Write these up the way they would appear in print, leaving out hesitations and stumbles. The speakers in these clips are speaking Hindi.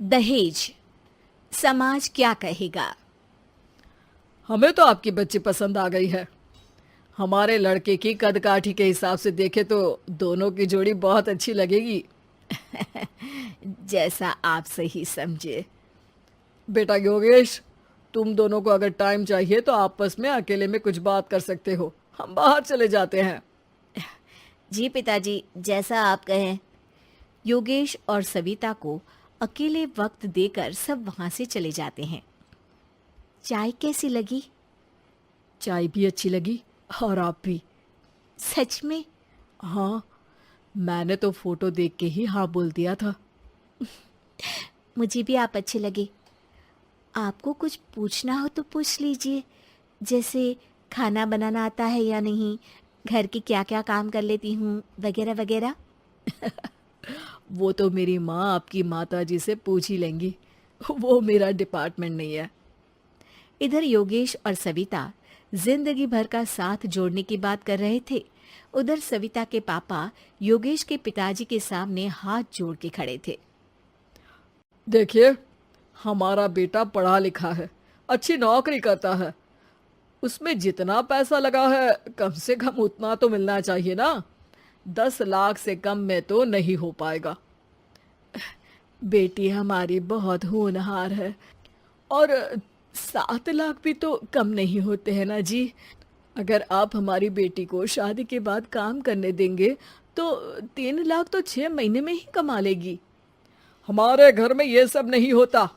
दहेज, समाज क्या कहेगा। हमें तो आपकी बच्ची पसंद आ गई है। हमारे लड़के की कद काठी के हिसाब से देखे तो दोनों की जोड़ी बहुत अच्छी लगेगी। जैसा आप सही समझे। बेटा योगेश, तुम दोनों को अगर टाइम चाहिए तो आपस में अकेले में कुछ बात कर सकते हो। हम बाहर चले जाते हैं। जी पिताजी, जैसा आप कहें। योगेश और सविता को अकेले वक्त देकर सब वहां से चले जाते हैं। चाय कैसी लगी? चाय भी अच्छी लगी और आप भी। सच में? हाँ, मैंने तो फोटो देख के ही हाँ बोल दिया था। मुझे भी आप अच्छे लगे। आपको कुछ पूछना हो तो पूछ लीजिए, जैसे खाना बनाना आता है या नहीं, घर के क्या क्या काम कर लेती हूँ, वगैरह वगैरह। वो तो मेरी माँ आपकी माता जी से पूछ ही लेंगी। वो मेरा डिपार्टमेंट नहीं है। इधर योगेश और सविता जिंदगी भर का साथ जोड़ने की बात कर रहे थे। उधर सविता के पापा योगेश के पिताजी के सामने हाथ जोड़ के खड़े थे। देखिए, हमारा बेटा पढ़ा लिखा है, अच्छी नौकरी करता है। उसमें जितना पैसा लगा है कम से कम उतना तो मिलना चाहिए ना। 10 लाख से कम में तो नहीं हो पाएगा। बेटी हमारी बहुत होनहार है और 7 लाख भी तो कम नहीं होते हैं ना जी। अगर आप हमारी बेटी को शादी के बाद काम करने देंगे तो 3 लाख तो 6 महीने में ही कमा लेगी। हमारे घर में ये सब नहीं होता।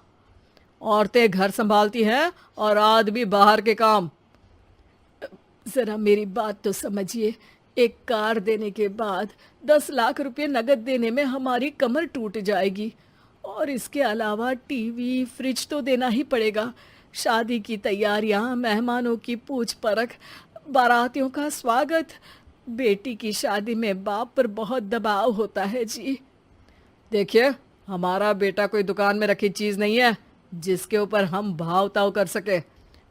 औरतें घर संभालती हैं और आदमी बाहर के काम। जरा मेरी बात तो समझिए। एक कार देने के बाद 10 लाख रुपए नगद देने में हमारी कमर टूट जाएगी। और इसके अलावा टीवी फ्रिज तो देना ही पड़ेगा। शादी की तैयारियां, मेहमानों की पूछ परख, बारातियों का स्वागत। बेटी की शादी में बाप पर बहुत दबाव होता है जी। देखिए, हमारा बेटा कोई दुकान में रखी चीज नहीं है जिसके ऊपर हम भाव ताव कर सके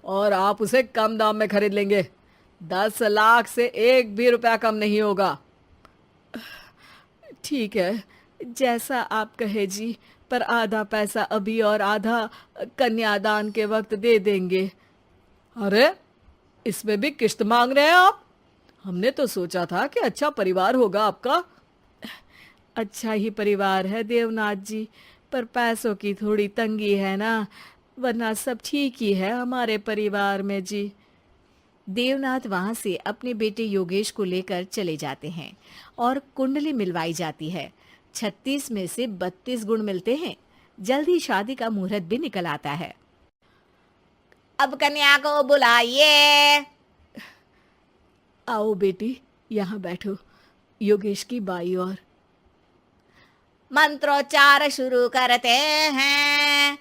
और आप उसे कम दाम में खरीद लेंगे। 10 लाख से एक भी रुपया कम नहीं होगा। ठीक है, जैसा आप कहे जी, पर आधा पैसा अभी और आधा कन्यादान के वक्त दे देंगे। अरे, इसमें भी किश्त मांग रहे हैं आप? हमने तो सोचा था कि अच्छा परिवार होगा आपका। अच्छा ही परिवार है देवनाथ जी, पर पैसों की थोड़ी तंगी है ना, वरना सब ठीक ही है हमारे परिवार में जी। देवनाथ वहां से अपने बेटे योगेश को लेकर चले जाते हैं और कुंडली मिलवाई जाती है। 36 में से 32 गुण मिलते हैं। जल्दी शादी का मुहूर्त भी निकल आता है। अब कन्या को बुलाइए। आओ बेटी, यहाँ बैठो, योगेश की बाई और। मंत्रोच्चार शुरू करते हैं।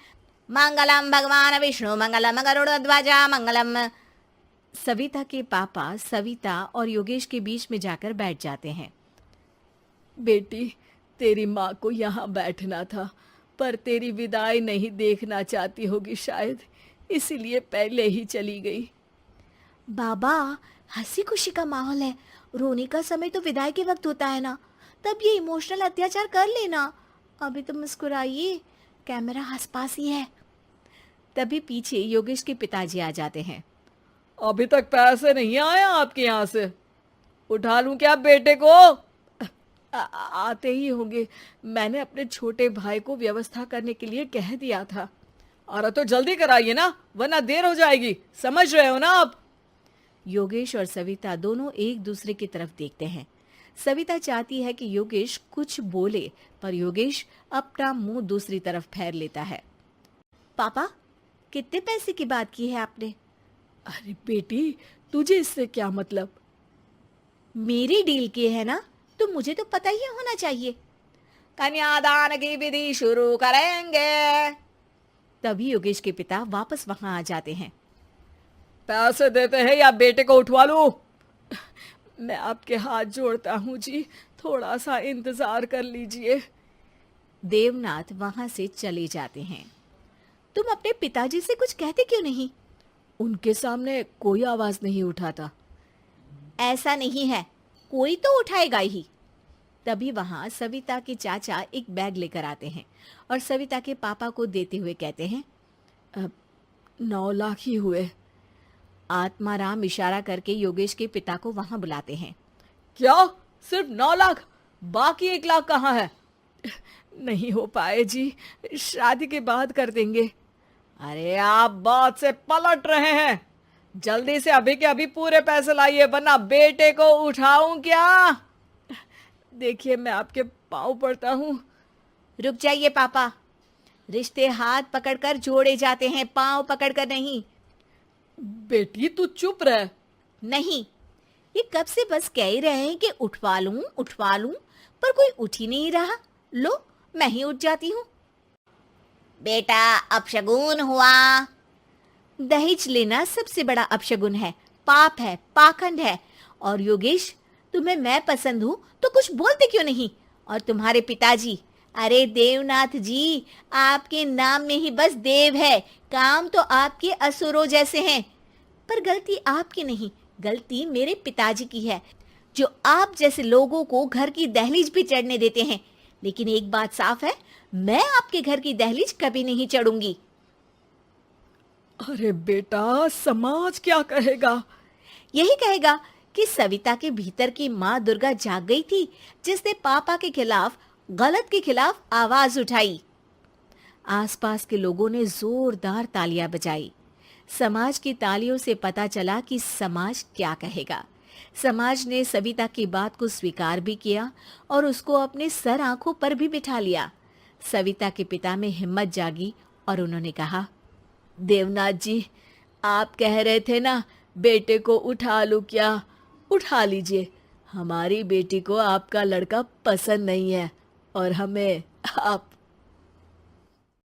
मंगलम भगवान विष्णु मंगलम गरुड़ध्वजा मंगलम। सविता के पापा सविता और योगेश के बीच में जाकर बैठ जाते हैं। बेटी, तेरी माँ को यहाँ बैठना था, पर तेरी विदाई नहीं देखना चाहती होगी शायद, इसीलिए पहले ही चली गई। बाबा, हंसी खुशी का माहौल है, रोने का समय तो विदाई के वक्त होता है ना, तब ये इमोशनल अत्याचार कर लेना। अभी तो मुस्कुराइए, कैमरा आसपास ही है। तभी पीछे योगेश के पिताजी आ जाते हैं। अभी तक पैसे नहीं आए आपके यहाँ से? उठा लूं क्या बेटे को? आते ही होंगे, मैंने अपने छोटे भाई को व्यवस्था करने के लिए कह दिया था। अरे तो जल्दी कराइए ना, वरना देर हो जाएगी। समझ रहे हो ना आप? योगेश और सविता दोनों एक दूसरे की तरफ देखते हैं। सविता चाहती है कि योगेश कुछ बोले, पर योगेश अपना मुंह दूसरी तरफ फेर लेता है। पापा, कितने पैसे की बात की है आपने? अरे बेटी, तुझे इससे क्या मतलब? मेरी डील की है ना, तो मुझे तो पता ही होना चाहिए। कन्यादान की विधि शुरू करेंगे। तभी योगेश के पिता वापस वहां आ जाते हैं। पैसे देते हैं या बेटे को उठवा लूं? मैं आपके हाथ जोड़ता हूँ जी, थोड़ा सा इंतजार कर लीजिए। देवनाथ वहां से चले जाते हैं। तुम अपने पिताजी से कुछ कहते क्यों नहीं? उनके सामने कोई आवाज नहीं उठाता। ऐसा नहीं है, कोई तो उठाएगा ही। तभी वहां सविता के चाचा एक बैग लेकर आते हैं और सविता के पापा को देते हुए कहते हैं, 9 लाख ही हुए। आत्माराम इशारा करके योगेश के पिता को वहां बुलाते हैं। क्या? सिर्फ 9 लाख? बाकी 1 लाख कहाँ है? नहीं हो पाए जी, शादी के बाद कर देंगे। अरे आप बात से पलट रहे हैं। जल्दी से अभी के अभी पूरे पैसे लाइए, वरना बेटे को उठाऊं क्या? देखिए मैं आपके पाँव पड़ता हूँ। रुक जाइए पापा, रिश्ते हाथ पकड़कर जोड़े जाते हैं, पांव पकड़कर नहीं। बेटी तू चुप रह। नहीं, ये कब से बस कह ही रहे हैं कि उठवा लूं, पर कोई उठ ही नहीं रहा। लो, मैं ही उठ जाती हूँ। बेटा, अपशगुन हुआ। दहेज लेना सबसे बड़ा अपशगुन है, पाप है, पाखंड है। और योगेश, तुम्हें मैं पसंद हूँ तो कुछ बोलते क्यों नहीं? और तुम्हारे पिताजी, अरे देवनाथ जी, आपके नाम में ही बस देव है, काम तो आपके असुरों जैसे हैं। पर गलती आपकी नहीं, गलती मेरे पिताजी की है, जो आप जैसे लोगों को घर की दहलीज भी चढ़ने देते हैं। लेकिन एक बात साफ है, मैं आपके घर की दहलीज कभी नहीं चढ़ूंगी। अरे बेटा, समाज क्या कहेगा? यही कहेगा कि सविता के भीतर की माँ दुर्गा जाग गई थी, जिसने पापा के खिलाफ, गलत के खिलाफ आवाज उठाई। आसपास के लोगों ने जोरदार तालियां बजाई। समाज की तालियों से पता चला कि समाज क्या कहेगा। समाज ने सविता की बात को स्वीकार भी किया और उसको अपने सर आंखों पर भी बिठा लिया। सविता के पिता में हिम्मत जागी और उन्होंने कहा, देवनाथ जी, आप कह रहे थे ना बेटे को उठा लूं क्या? उठा लीजिए। हमारी बेटी को आपका लड़का पसंद नहीं है और हमें आप